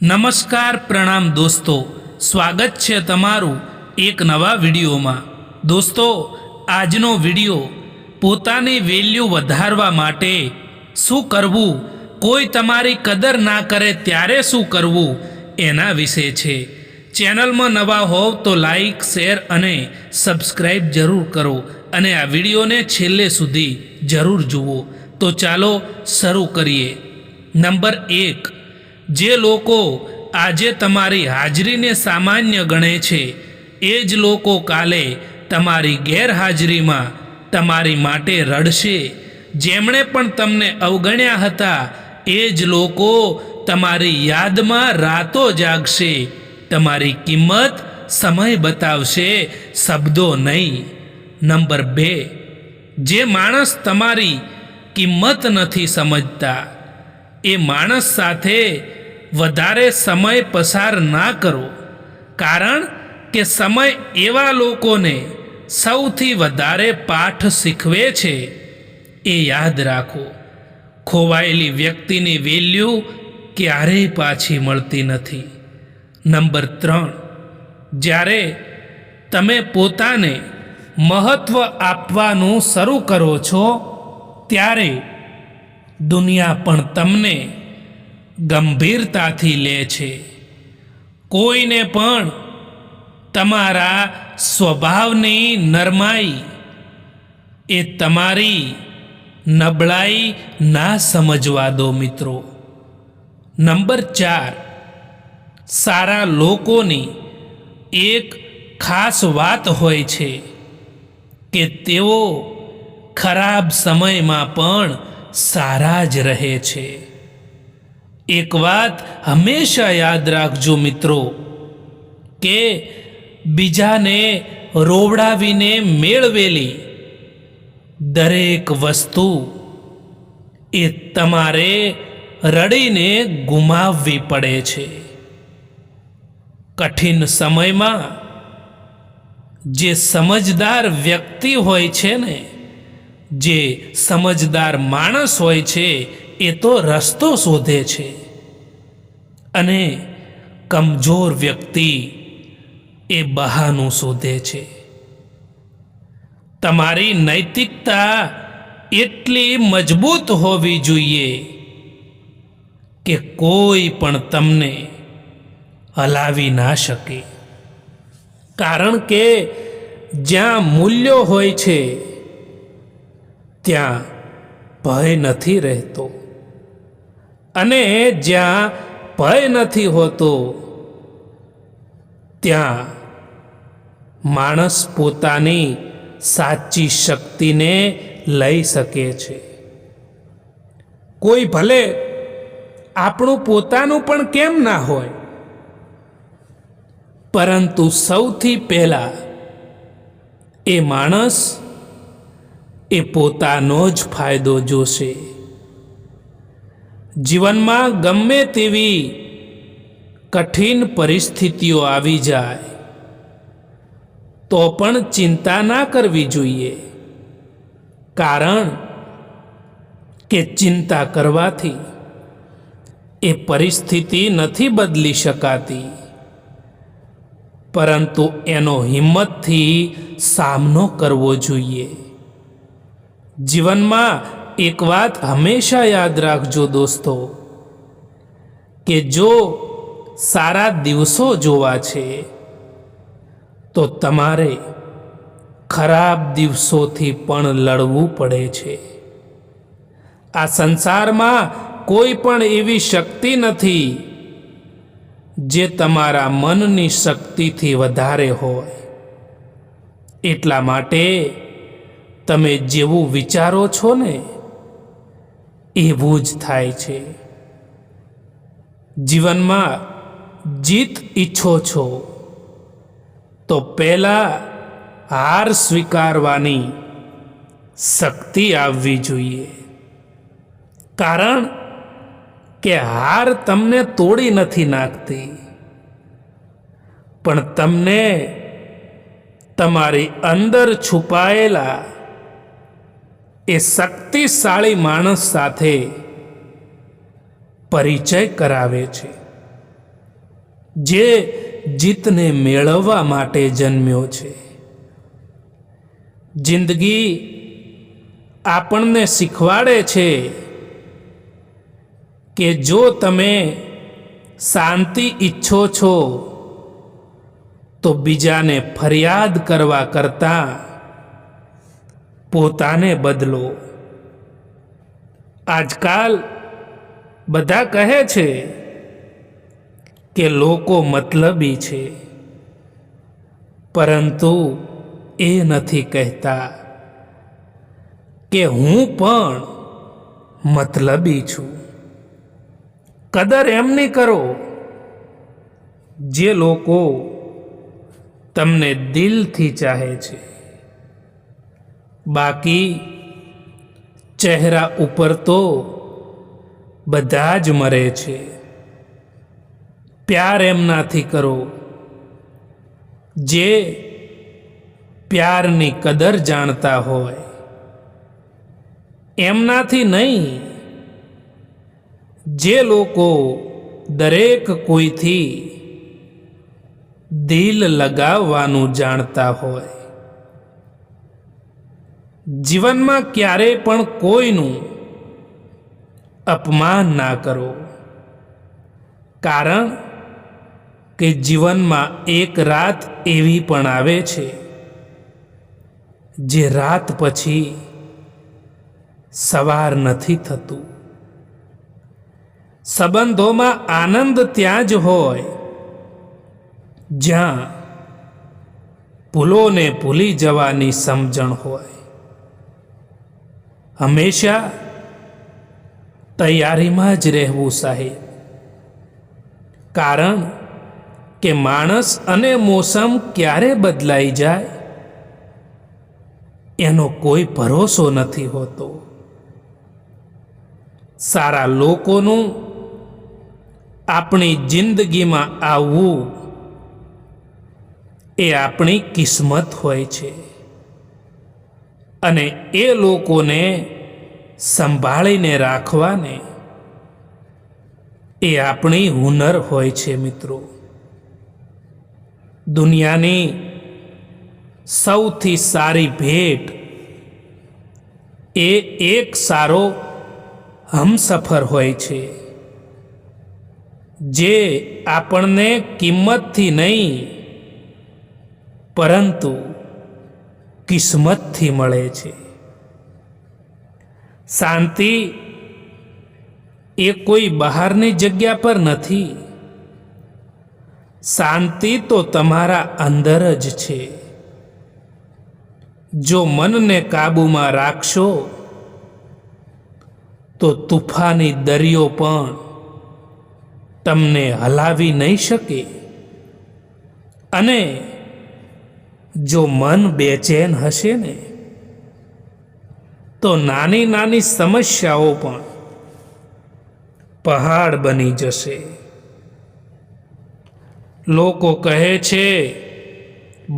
નમસ્કાર પ્રણામ દોસ્તો, સ્વાગત છે તમારું એક નવા વિડીયોમાં। દોસ્તો, આજનો વિડીયો પોતાની વેલ્યુ વધારવા માટે શું કરવું, કોઈ તમારી કદર ના કરે ત્યારે શું કરવું એના વિશે છે। ચેનલમાં નવા હોવ તો લાઈક, શેર અને સબસ્ક્રાઈબ જરૂર કરો અને આ વિડીયોને છેલ્લે સુધી જરૂર જુઓ। તો ચાલો શરૂ કરીએ। નંબર 1, જે લોકો આજે તમારી હાજરીને સામાન્ય ગણે છે એ જ લોકો કાલે તમારી ગેરહાજરીમાં તમારી માટે રડશે। જેમણે પણ તમને અવગણ્યા હતા એ જ લોકો તમારી યાદમાં રાતો જાગશે। તમારી કિંમત સમય બતાવશે, શબ્દો નહીં। નંબર 2, જે માણસ તમારી કિંમત નથી સમજતા એ માણસ સાથે વધારે સમય પસાર ના કરો, કારણ કે સમય એવા લોકોને સૌથી વધારે પાઠ શીખવે છે। એ યાદ રાખો, ખોવાયેલી વ્યક્તિની વેલ્યુ ક્યારેય પાછી મળતી નથી। નંબર 3, જ્યારે તમે પોતાને મહત્ત્વ આપવાનું શરૂ કરો છો ત્યારે દુનિયા પણ તમને ગંભીરતાથી લે છે। કોઈને પણ તમારા સ્વભાવની નરમાઈ એ તમારી નબળાઈ ના સમજવા દો મિત્રો। નંબર 4, સારા લોકોની એક ખાસ વાત હોય છે કે તેઓ ખરાબ સમયમાં પણ સારા જ રહે છે। એક વાત હંમેશા યાદ રાખજો મિત્રો કે બીજાને રોવડાવીને મેળવેલી દરેક વસ્તુ એ તમારે રડીને ગુમાવવી પડે છે। કઠિન સમયમાં જે સમજદાર વ્યક્તિ હોય છે ને, જે સમજદાર માણસ હોય છે એ તો રસ્તો શોધે છે અને કમજોર વ્યક્તિ એ બહાનું શોધે છે। તમારી નૈતિકતા એટલી મજબૂત હોવી જોઈએ કે કોઈ પણ તમને હલાવી ના શકે, કારણ કે જ્યાં મૂલ્યો હોય છે ત્યાં ભય નથી રહેતો અને જ્યાં ભય નથી હોતો ત્યાં માણસ પોતાની સાચી શક્તિને લઈ શકે છે। કોઈ ભલે આપણું પોતાનું પણ કેમ ના હોય, પરંતુ સૌથી પહેલા એ માણસ એ પોતાનો જ ફાયદો જોશે। જીવનમાં ગમે તેવી કઠિન પરિસ્થિતિઓ આવી જાય તો પણ ચિંતા ના કરવી જોઈએ, કારણ કે ચિંતા કરવાથી એ પરિસ્થિતિ નથી બદલી શકાતી, પરંતુ એનો હિંમતથી સામનો કરવો જોઈએ। જીવનમાં એક વાત હંમેશા યાદ રાખજો દોસ્તો કે જો સારા દિવસો જોવા છે તો તમારે ખરાબ દિવસોથી પણ લડવું પડે છે। આ સંસારમાં કોઈ પણ એવી શક્તિ નથી જે તમારા મનની શક્તિથી વધારે હોય, એટલા માટે તમે જેવું વિચારો છો ને એવું જ થાય છે। જીવનમાં જીત ઈચ્છો છો તો પહેલા હાર સ્વીકારવાની શક્તિ આવવી જોઈએ, કારણ કે હાર તમને તોડી નથી નાખતી, પણ તમને તમારી અંદર છુપાયેલા એ શક્તિશાળી માણસ સાથે પરિચય કરાવે છે। જે જીતને મેળવવા માટે જન્મ્યો છે. જિંદગી આપણને શીખવાડે છે કે જો તમે શાંતિ ઈચ્છો છો તો બીજાને ફરિયાદ કરવા કરતાં પોતાને બદલો. આજકાલ બધા કહે છે કે લોકો મતલબી છે, પરંતુ એ નથી કહેતા કે હું પણ મતલબી છું. કદર એમની કરો જે લોકો તમને દિલથી ચાહે છે. બાકી ચહેરા ઉપર તો બધા જ મરે છે. પ્યાર એમનાથી કરો જે પ્યારની કદર જાણતા હોય, એમનાથી નહીં જે લોકો દરેક કોઈથી દિલ લગાવવાનું જાણતા હોય. જીવનમાં ક્યારેય પણ કોઈનું અપમાન ના કરો, કારણ કે જીવનમાં એક રાત એવી પણ આવે છે જે રાત પછી સવાર નથી થતું. સંબંધોમાં આનંદ ત્યાં જ હોય જ્યાં ભૂલોને ભૂલી જવાની સમજણ હોય. હંમેશા તૈયારીમાં જ રહેવું સાહેબ, કારણ કે માણસ અને મોસમ ક્યારે બદલાઈ જાય એનો કોઈ ભરોસો નથી હોતો. સારા લોકોનું આપણી જિંદગીમાં આવવું એ આપણી કિસ્મત હોય છે, અને એ લોકોને સંભાળીને રાખવાને એ આપણી હુનર હોય છે. મિત્રો, દુનિયાની સૌથી સારી ભેટ એ એક સારો હમસફર હોય છે, જે આપણને કિંમતથી નહીં પરંતુ કિસ્મતથી મળે છે. શાંતિ એ કોઈ બહારની જગ્યા પર નથી. શાંતિ તો તમારા અંદર જ છે. જો મનને કાબૂમાં રાખશો તો તુફાની દરિયો પણ તમને હલાવી નહીં શકે, અને જો મન બેચેન હશે ને તો નાની નાની સમસ્યાઓ પણ પહાડ બની જશે. લોકો કહે છે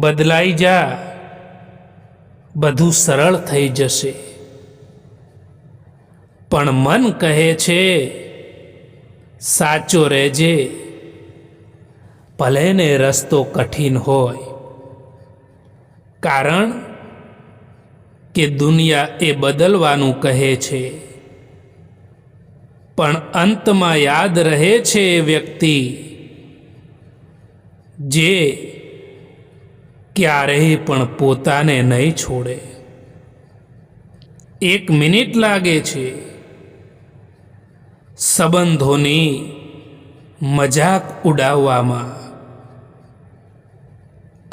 બદલાઈ જા, બધું સરળ થઈ જશે, પણ મન કહે છે સાચો રહેજે, ભલે ને રસ્તો કઠિન હોય. કારણ કે દુનિયા એ બદલવાનું કહે છે, પણ અંતમાં યાદ રહે છે એ વ્યક્તિ જે ક્યારેય પણ પોતાને નહીં છોડે. 1 મિનિટ લાગે છે સંબંધોની મજાક ઉડાવવામાં,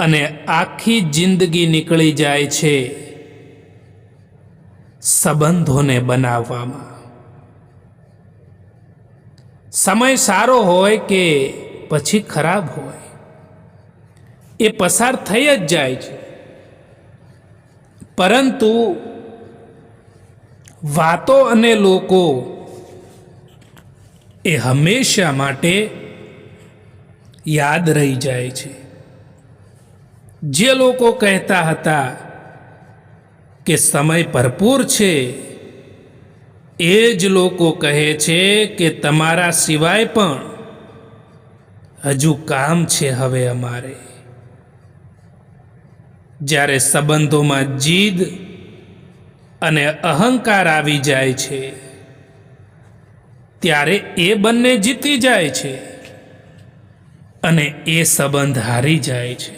અને આખી જિંદગી નીકળી જાય છે સંબંધોને બનાવવામાં. સમય સારો હોય કે પછી ખરાબ હોય, એ પસાર થઈ જ જાય છે, પરંતુ વાતો અને લોકો એ હંમેશા માટે યાદ રહી જાય છે. જે લોકો કહેતા હતા કે સમય ભરપૂર છે, એ જ લોકો કહે છે કે તમારા સિવાય પણ હજુ કામ છે હવે અમારે. જ્યારે સંબંધોમાં જીદ અને અહંકાર આવી જાય છે ત્યારે એ બંને જીતી જાય છે અને એ સંબંધ હારી જાય છે.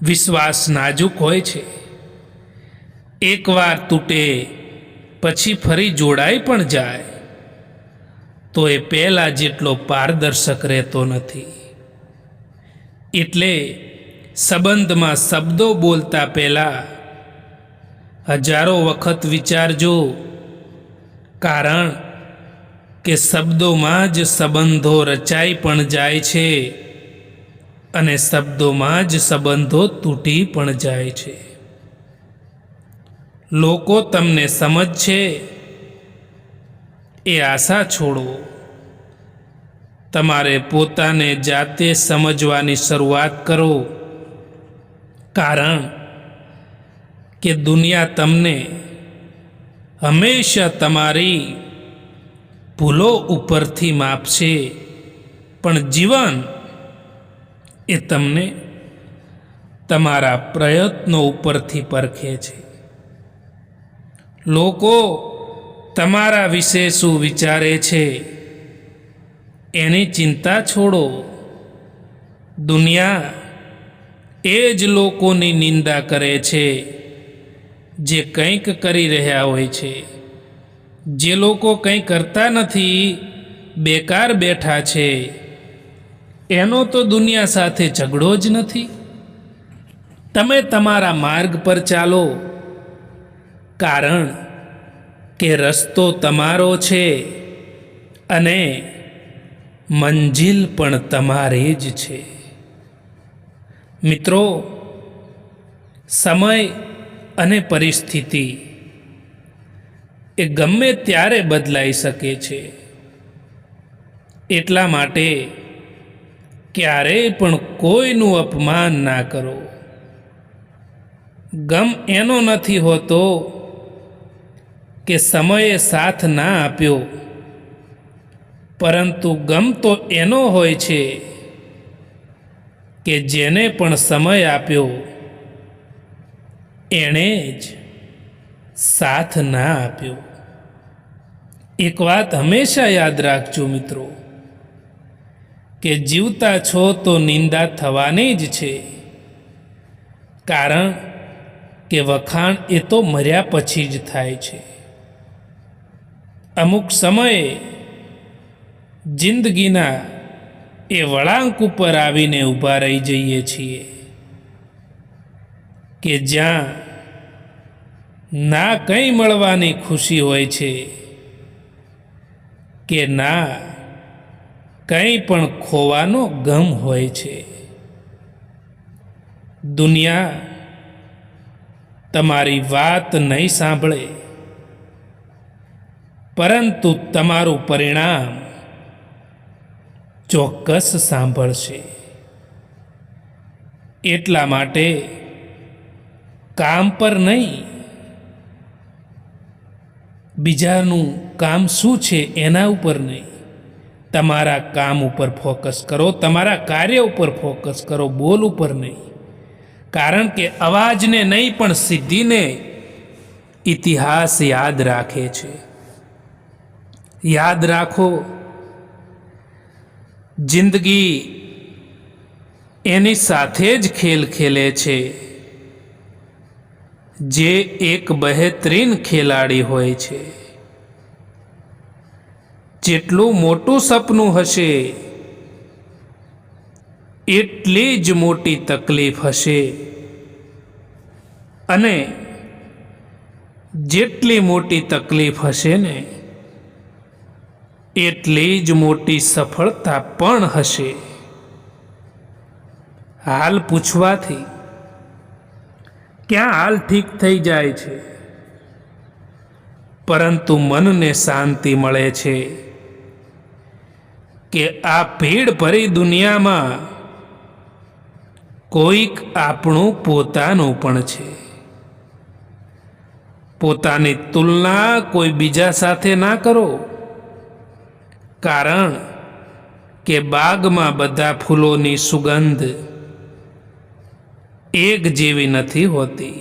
વિશ્વાસ નાજુક હોય છે, એકવાર તૂટે પછી ફરી જોડાઈ પણ જાય તો એ પહેલા જેટલો પારદર્શક રહેતો નથી. એટલે સંબંધમાં શબ્દો બોલતા પહેલા હજારો વખત વિચારજો, કારણ કે શબ્દોમાં જ સંબંધો રચાઈ પણ જાય છે અને શબ્દોમાં જ સંબંધો તૂટી પણ જાય છે. લોકો તમને સમજશે એ આશા છોડો. તમારે પોતાને જાતે સમજવાની શરૂઆત કરો, કારણ કે દુનિયા તમને હંમેશા તમારી ભૂલો ઉપરથી માપશે, પણ જીવન એ તમને તમારા પ્રયત્નો ઉપરથી પરખે છે. લોકો તમારા વિશે શું વિચારે છે એની ચિંતા છોડો. દુનિયા એ જ લોકોની નિંદા કરે છે જે કંઈક કરી રહ્યા હોય છે. જે લોકો કંઈ કરતા નથી, બેકાર બેઠા છે, એનો તો દુનિયા સાથે ઝઘડો જ નથી. તમે તમારા માર્ગ પર ચાલો, કારણ કે રસ્તો તમારો છે અને મંજિલ પણ તમારી જ છે. મિત્રો, સમય અને પરિસ્થિતિ એ ગમે ત્યારે બદલાઈ શકે છે. એટલા માટે ક્યારેય પણ કોઈનું અપમાન ના કરો. ગમ એનો નથી હોતો કે સમયે સાથ ના આપ્યો, પરંતુ ગમ તો એનો હોય છે કે જેને પણ સમય આપ્યો એણે જ સાથ ના આપ્યો. એક વાત હંમેશા યાદ રાખજો મિત્રો, કે જીવતા છો તો નિંદા થવાની જ છે, કારણ કે વખાણ એ તો મર્યા પછી જ થાય છે. અમુક સમયે જિંદગીના એ વળાંક ઉપર આવીને ઊભા રહી જઈએ છીએ કે જ્યાં ના કંઈ મળવાની ખુશી હોય છે કે ના કંઈ પણ ખોવાનો ગમ હોય છે. દુનિયા તમારી વાત નહીં સાંભળે, પરંતુ તમારું પરિણામ ચોક્કસ સાંભળશે. એટલા માટે કામ પર નહીં, બીજાનું કામ શું છે એના ઉપર નહીં, તમારા કામ ઉપર ફોકસ કરો, તમારા કાર્ય ઉપર ફોકસ કરો, બોલ ઉપર નહીં. કારણ કે અવાજને નહીં પણ સિદ્ધિને ઇતિહાસ યાદ રાખે છે. યાદ રાખો, જિંદગી એની સાથે જ ખેલ ખેલે છે જે એક બહેતરીન ખેલાડી હોય છે. જેટલું મોટું સપનું હશે એટલી જ મોટી તકલીફ હશે, અને જેટલી મોટી તકલીફ હશે ને એટલી જ મોટી સફળતા પણ હશે. હાલ પૂછવાથી ક્યાં હાલ ઠીક થઈ જાય છે, પરંતુ મનને શાંતિ મળે છે કે આ ભીડ ભરી દુનિયામાં કોઈક આપણું પોતાનું પણ છે. પોતાની તુલના કોઈ બીજા સાથે ના કરો, કારણ કે બાગમાં બધા ફૂલોની સુગંધ એક જેવી નથી હોતી.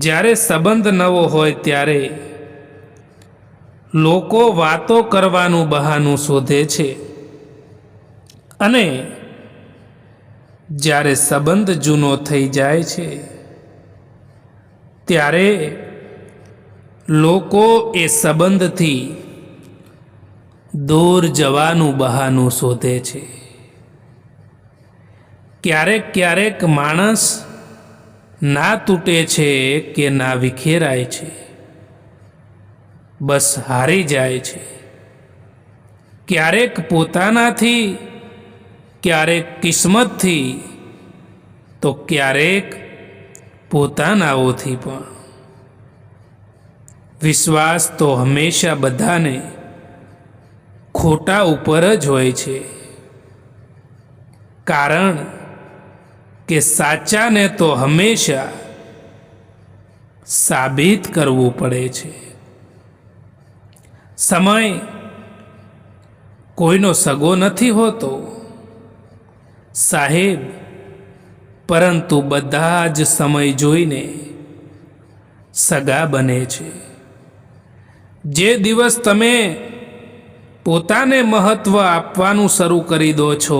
જ્યારે સંબંધ નવો હોય ત્યારે લોકો વાતો કરવાનું બહાનું શોધે છે અને જ્યારે સંબંધ જૂનો થઈ જાય છે ત્યારે લોકો એ સંબંધથી દૂર જવાનું બહાનું શોધે છે. ક્યારેક ક્યારેક માણસ ના તૂટે છે કે ના વિખેરાય છે, બસ હારી જાય છે. ક્યારેક પોતાનાથી, ક્યારેક કિસ્મતથી, તો ક્યારેક પોતાનાઓથી પણ. વિશ્વાસ તો હંમેશા બધાને ખોટા ઉપર જ હોય છે, કારણ કે સાચાને તો હંમેશા સાબિત કરવું પડે છે. સમય કોઈનો સગો નથી હોતો સાહેબ, પરંતુ બધા જ સમય જોઈને સગા બને છે. જે દિવસ તમે પોતાને મહત્વ આપવાનું શરૂ કરી દો છો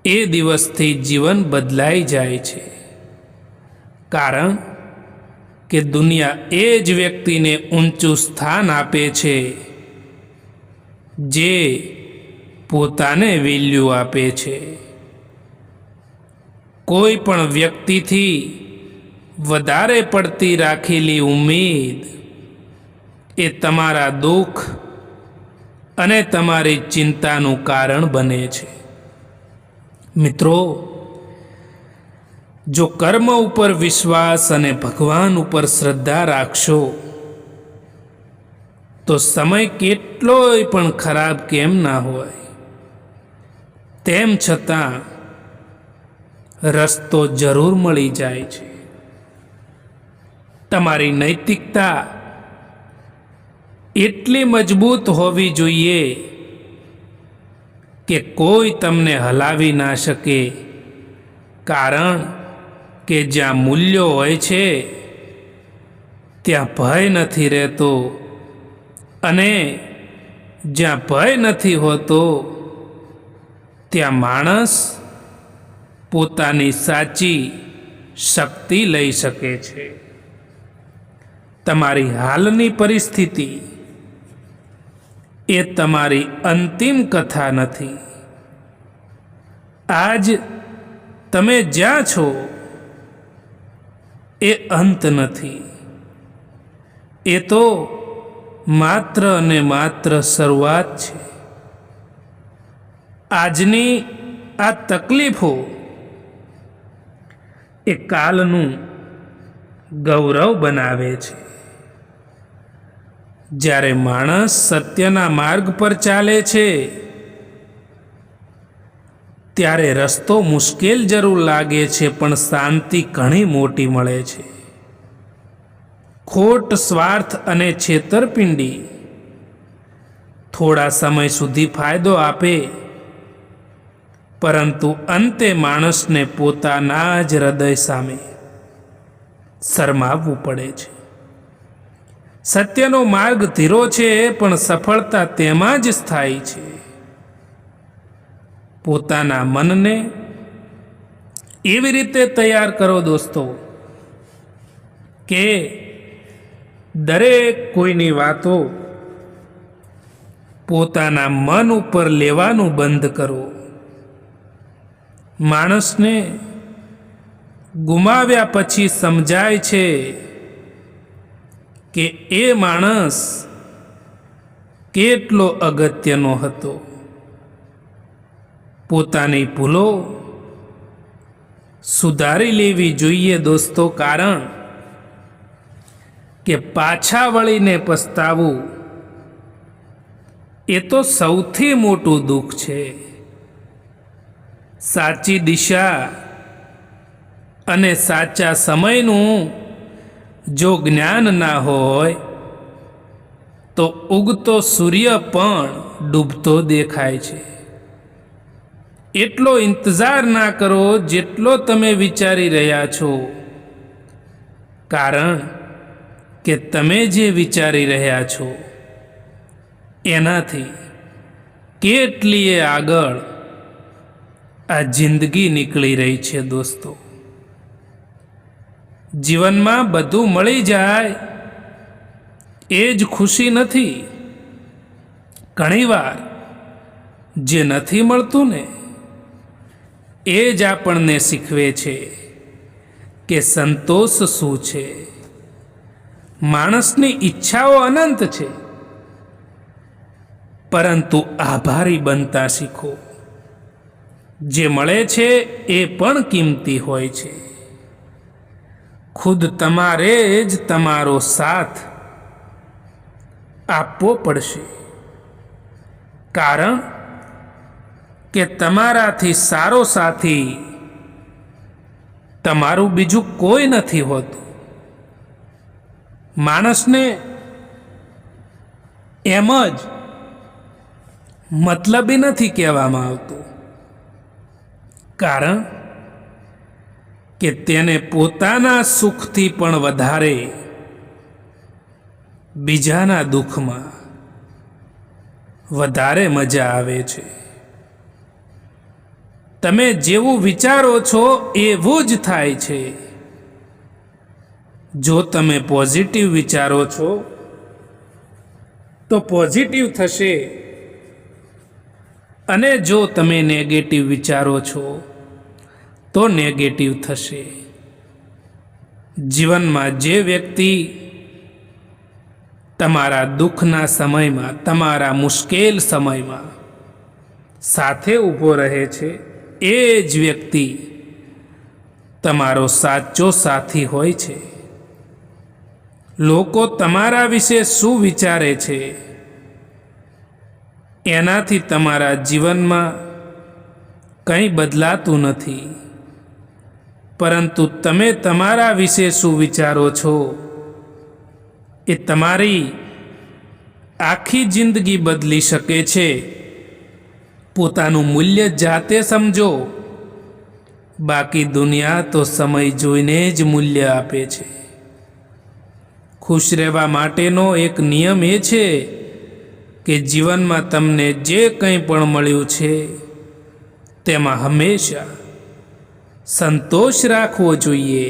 એ દિવસથી જીવન બદલાઈ જાય છે, કારણ કે દુનિયા એ જ વ્યક્તિને ઊંચું સ્થાન આપે છે જે પોતાને વેલ્યુ આપે છે. કોઈ પણ વ્યક્તિથી વધારે પડતી રાખેલી ઉમ્મીદ એ તમારા દુઃખ અને તમારી ચિંતાનું કારણ બને છે. મિત્રો, જો કર્મ ઉપર વિશ્વાસ અને ભગવાન ઉપર શ્રદ્ધા રાખશો તો સમય કેટલોય પણ ખરાબ કેમ ના હોય, તેમ છતાં રસ્તો જરૂર મળી જાય છે. તમારી નૈતિકતા એટલી મજબૂત હોવી જોઈએ કે કોઈ તમને હલાવી ના શકે, કારણ કે જ્યાં મૂલ્યો હોય છે ત્યાં ભય નથી રહેતો, અને જ્યાં ભય નથી હોતો ત્યાં માણસ પોતાની સાચી શક્તિ લઈ શકે છે. તમારી હાલની પરિસ્થિતિ એ તમારી અંતિમ કથા નથી. આજ તમે જ્યાં છો એ અંત નથી, એ તો માત્ર અને માત્ર શરૂઆત છે. આજની આ તકલીફો એ કાલનું ગૌરવ બનાવે છે. જ્યારે માણસ સત્યના માર્ગ પર ચાલે છે ત્યારે રસ્તો મુશ્કેલ જરૂર લાગે છે, પણ શાંતિ ઘણી મોટી મળે છે. ખોટ, સ્વાર્થ અને છેતરપિંડી થોડા સમય સુધી ફાયદો આપે, પરંતુ અંતે માણસને પોતાના જ હૃદય સામે શરમાવવું પડે છે. સત્યનો માર્ગ ધીરો છે, પણ સફળતા તેમાં જ સ્થાયી છે. પોતાના મનને એવી રીતે તૈયાર કરો દોસ્તો કે દરેક કોઈની વાતો પોતાના મન ઉપર લેવાનું બંધ કરો. માણસને ગુમાવ્યા પછી સમજાય છે કે એ માણસ કેટલો અગત્યનો હતો. પોતાની ભૂલો સુધારી લેવી જોઈએ દોસ્તો, કારણ કે પાછા વળીને પસ્તાવું એ તો સૌથી મોટું દુઃખ છે. સાચી દિશા અને સાચા સમયનું જો જ્ઞાન ના હોય તો ઉગતો સૂર્ય પણ ડૂબતો દેખાય છે. એટલો ઇંતજાર ના કરો જેટલો તમે વિચારી રહ્યા છો, કારણ કે તમે જે વિચારી રહ્યા છો એનાથી કેટલીય આગળ આ જિંદગી નીકળી રહી છે. દોસ્તો, જીવનમાં બધું મળી જાય એ જ ખુશી નથી. ઘણીવાર જે નથી મળતું ને એ જ આપણને શીખવે છે કે સંતોષ શું છે. માણસની ઈચ્છાઓ અનંત છે, પરંતુ આભારી બનતા શીખો. જે મળે છે એ પણ કિંમતી હોય છે. ખુદ તમારે જ તમારો સાથ આપવો પડશે, કારણ કે તમારાથી સારો સાથી તમારું બીજું કોઈ નથી હોતું. માણસને એમ જ મતલબી નથી કહેવામાં આવતું, કારણ કે તેને પોતાના સુખથી પણ વધારે બીજાના દુઃખમાં વધારે મજા આવે છે. તમે જેવું વિચારો છો એવું જ થાય છે. જો તમે પોઝિટિવ વિચારો છો તો પોઝિટિવ થશે, અને જો તમે નેગેટિવ વિચારો છો તો નેગેટિવ થશે. જીવનમાં જે વ્યક્તિ તમારા દુઃખના સમયમાં, તમારા મુશ્કેલ સમયમાં સાથે ઊભો રહે છે, એ જ વ્યક્તિ તમારો સાચો સાથી હોય છે. લોકો તમારા વિશે શું વિચારે છે એનાથી તમારા જીવનમાં કંઈ બદલાતું નથી, પરંતુ તમે તમારા વિશે શું વિચારો છો એ તમારી આખી જિંદગી બદલી શકે છે. પોતાનું મૂલ્ય જાતે સમજો, બાકી દુનિયા તો સમય જોઈને જ મૂલ્ય આપે છે. ખુશ રહેવા માટેનો એક નિયમ એ છે કે જીવનમાં તમને જે કંઈ પણ મળ્યું છે તેમાં હંમેશા સંતોષ રાખવો જોઈએ,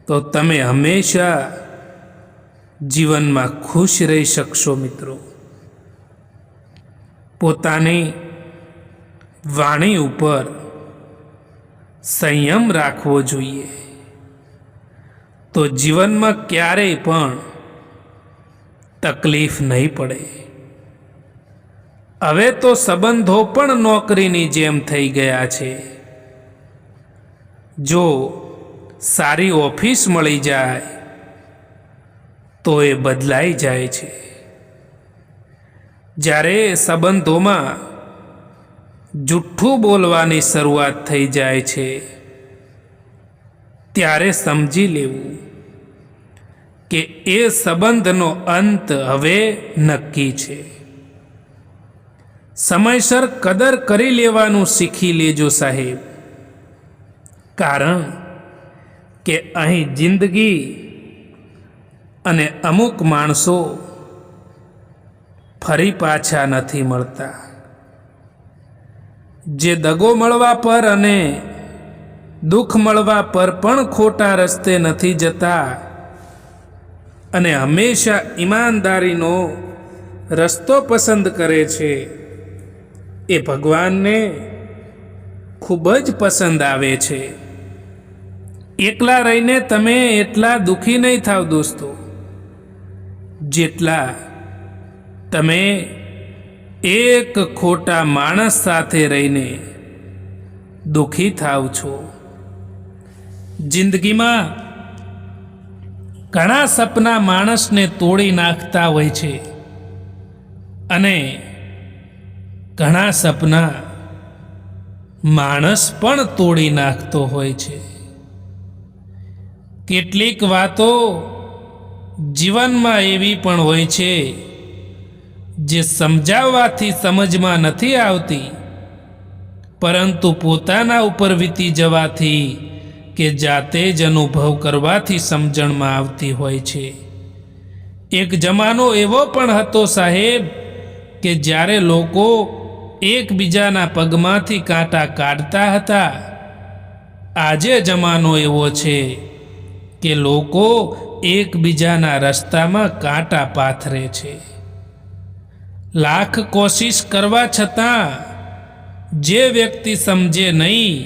તો તમે હંમેશા જીવનમાં ખુશ રહી શકશો. મિત્રો, પોતાની વાણી ઉપર સંયમ રાખવો જોઈએ, તો જીવનમાં ક્યારેય પણ તકલીફ નહીં પડે. હવે તો સંબંધો પણ નોકરીની જેમ થઈ ગયા છે. જો સારી ઓફિસ મળી જાય તો એ બદલાઈ જાય છે. જ્યારે સંબંધોમાં જૂઠું બોલવાની શરૂઆત થઈ જાય છે ત્યારે સમજી લેવું કે એ સંબંધનો અંત હવે નક્કી છે. સમયસર કદર કરી લેવાનું શીખી લેજો સાહેબ, કારણ કે અહીં જિંદગી અને અમુક માણસો ફરી પાછા નથી મળતા. જે દગો મળવા પર અને દુઃખ મળવા પર પણ ખોટા રસ્તે નથી જતા અને હંમેશા ઈમાનદારીનો રસ્તો પસંદ કરે છે, એ ભગવાનને ખૂબ જ પસંદ આવે છે. એકલા રહીને તમે એટલા દુઃખી નહીં થાવ દોસ્તો, જેટલા તમે એક ખોટા માણસ સાથે રહીને દુઃખી થાવ છો. જિંદગીમાં ઘણા સપના માણસને તોડી નાખતા હોય છે, અને ઘણા સપના માણસ પણ તોડી નાખતો હોય છે. કેટલીક વાતો જીવનમાં એવી પણ હોય છે જે સમજાવવાથી સમજમાં નથી આવતી, પરંતુ પોતાના ઉપર વીતી જવાથી કે જાતે જ અનુભવ કરવાથી સમજણમાં આવતી હોય છે. એક જમાનો એવો પણ હતો સાહેબ કે જ્યારે લોકો એકબીજાના પગમાંથી કાંટા કાઢતા હતા. આજે જમાનો એવો છે કે લોકો એકબીજાના રસ્તામાં કાંટા પાથરે છે. લાખ કોશિશ કરવા છતાં જે વ્યક્તિ સમજે નહીં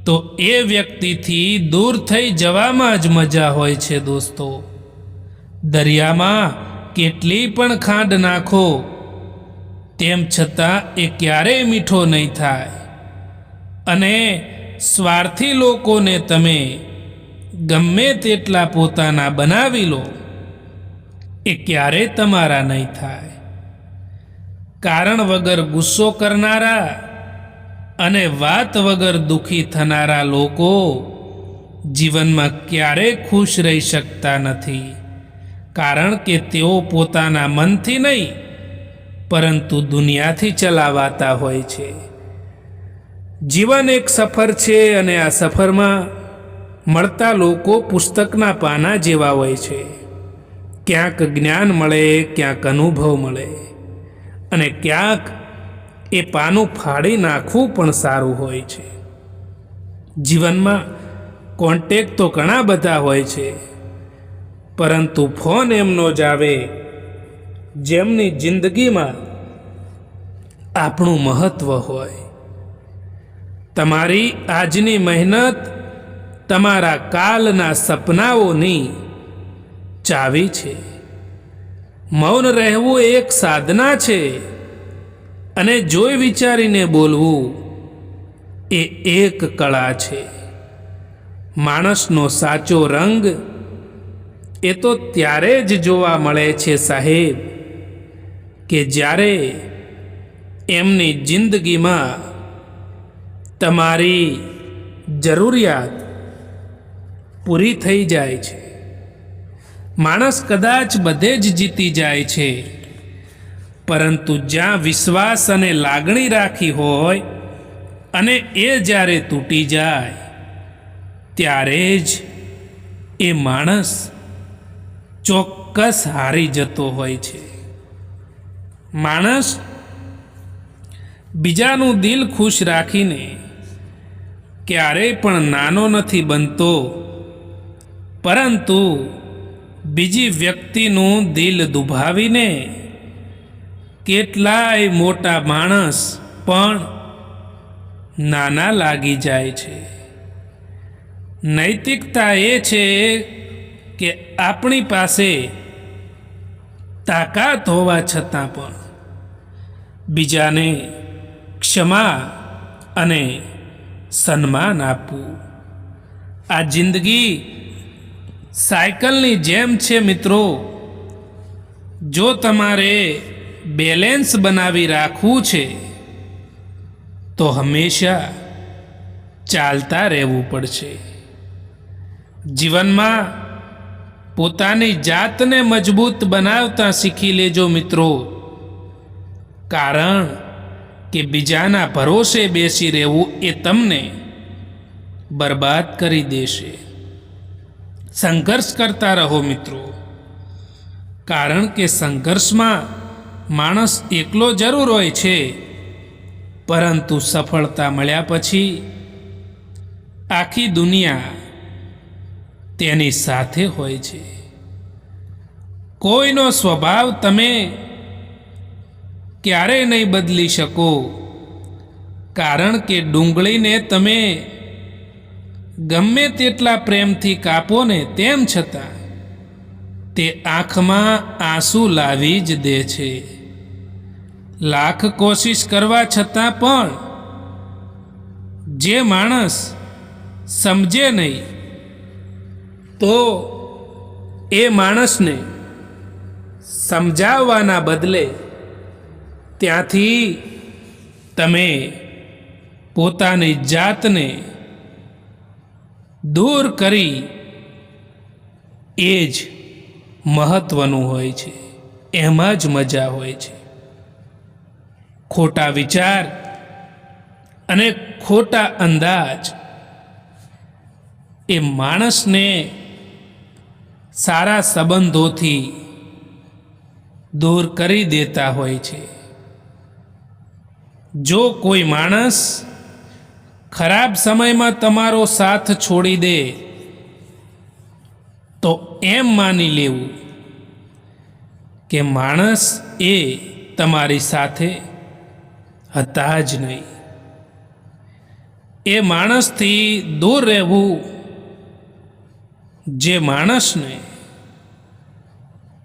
તો એ વ્યક્તિથી દૂર થઈ જવામાં જ મજા હોય છે. દોસ્તો, દરિયામાં કેટલી પણ ખાંડ નાખો તેમ છતાં એ ક્યારેય મીઠો નહીં થાય, અને સ્વાર્થી લોકોને તમે ગમે તેટલા પોતાના બનાવી લો, એ ક્યારેય તમારા નહીં થાય. કારણ વગર ગુસ્સો કરનારા અને વાત વગર દુઃખી થનારા લોકો જીવનમાં ક્યારેય ખુશ રહી શકતા નથી, કારણ કે તેઓ પોતાના મનથી નહીં પરંતુ દુનિયાથી ચલાવાતા હોય છે. જીવન એક સફર છે અને આ સફરમાં મળતા લોકો પુસ્તકના પાના જેવા હોય છે. ક્યાંક જ્ઞાન મળે, ક્યાંક અનુભવ મળે, અને ક્યાંક એ પાનું ફાડી નાખવું પણ સારું હોય છે. જીવનમાં કોન્ટેક્ટ તો ઘણા બધા હોય છે, પરંતુ ફોન એમનો જ આવે જેમની જિંદગીમાં આપણું મહત્વ હોય. તમારી આજની મહેનત તમારા કાલના સપનાઓની ચાવી છે. મૌન રહેવું એક સાધના છે, અને જોઈ વિચારીને બોલવું એ એક કળા છે. માણસનો સાચો રંગ એ તો ત્યારે જ જોવા મળે છે સાહેબ કે જ્યારે એમની જિંદગીમાં તમારી જરૂરિયાત પૂરી થઈ જાય છે. માણસ કદાચ બધે જ જીતી જાય છે, પરંતુ જ્યાં વિશ્વાસ અને લાગણી રાખી હોય અને એ જ્યારે તૂટી જાય ત્યારે જ એ માણસ ચોક્કસ હારી જતો હોય છે. માણસ બીજાનું દિલ ખુશ રાખીને ક્યારેય પણ નાનો નથી બનતો, પરંતુ બીજી વ્યક્તિનું દિલ દુભાવીને કેટલાય મોટા માણસ પણ નાના લાગી જાય છે. નૈતિકતા એ છે કે આપણી પાસે તાકાત હોવા છતાં પણ બીજાને ક્ષમા અને સન્માન આપવું. આ જિંદગી સાયકલની જેમ છે મિત્રો. જો તમારે બેલેન્સ બનાવી રાખવું છે તો હંમેશા ચાલતા રહેવું પડશે. જીવનમાં પોતાની જાતને મજબૂત બનાવતા શીખી લેજો મિત્રો, કારણ કે બીજાના ભરોસે બેસી રહેવું એ તમને બરબાદ કરી દેશે. સંઘર્ષ કરતા રહો મિત્રો, કારણ કે સંઘર્ષમાં માણસ એકલો જરૂર હોય છે, પરંતુ સફળતા મળ્યા પછી આખી દુનિયા તેની સાથે હોય છે. કોઈનો સ્વભાવ તમે ક્યારેય નહીં બદલી શકો, કારણ કે ડુંગળીને તમે ગમે તેટલા પ્રેમથી કાપો ને તેમ છતાં તે આંખમાં આંસુ લાવી જ દે છે. લાખ કોશિશ કરવા છતાં પણ જે માણસ સમજે નહીં તો એ માણસને સમજાવવાના બદલે ત્યાંથી તમે પોતાની જાતને દૂર કરી એ જ મહત્વનું હોય છે, એમાં જ મજા હોય છે. ખોટા વિચાર અને ખોટા અંદાજ એ માણસને સારા સંબંધોથી દૂર કરી દેતા હોય છે. જો કોઈ માણસ ખરાબ સમયમાં તમારો સાથ છોડી દે તો એમ માની લેવું કે માણસ એ તમારી સાથે હતા જ નહીં. એ માણસથી દૂર રહેવું જે માણસને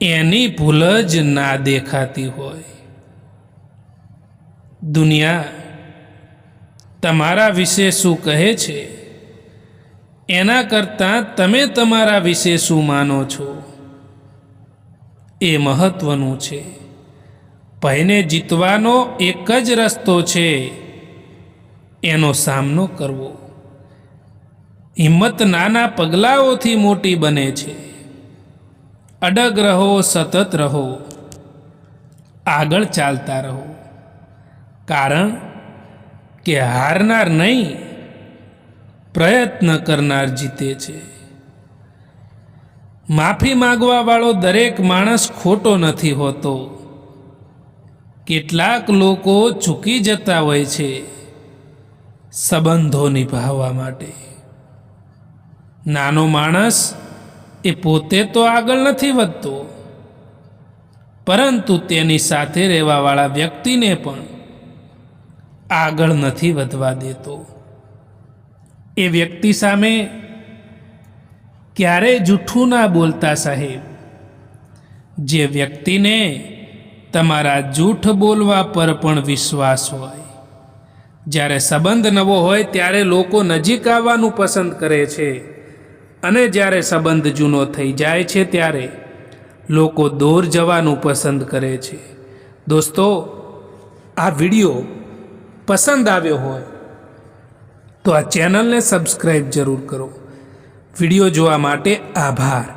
એની ભૂલ જ ના દેખાતી હોય. દુનિયા તમારા વિશે શું કહે છે એના કરતાં તમે તમારા વિશે શું માનો છો એ મહત્વનું છે. ભયને જીતવાનો એક જ રસ્તો છે, એનો સામનો કરવો. હિંમત નાના પગલાઓથી મોટી બને છે. અડગ રહો, સતત રહો, આગળ ચાલતા રહો, કારણ કે હારનાર નહીં, પ્રયત્ન કરનાર જીતે છે. માફી માંગવા વાળો દરેક માણસ ખોટો નથી હોતો. કેટલાક લોકો ચૂકી જતા હોય છે સંબંધો નિભાવવા માટે. નાનો માણસ એ પોતે તો આગળ નથી વધતો, પરંતુ તેની સાથે રહેવાવાળા વ્યક્તિને પણ આગળ નથી વધવા દેતો. એ વ્યક્તિ સામે ક્યારેય જૂઠું ના બોલતા સાહેબ. જે વ્યક્તિને તમારા જૂઠ બોલવા પર પણ વિશ્વાસ હોય. જ્યારે સંબંધ નવો હોય ત્યારે લોકો નજીક આવવાનું પસંદ કરે છે, અને જ્યારે સંબંધ જૂનો થઈ જાય છે ત્યારે લોકો દૂર જવાનું પસંદ કરે છે. દોસ્તો, આ વિડીયો પસંદ આવ્યો હોય તો આ ચેનલને સબસ્ક્રાઈબ જરૂર કરો. વિડીયો જોવા માટે આભાર.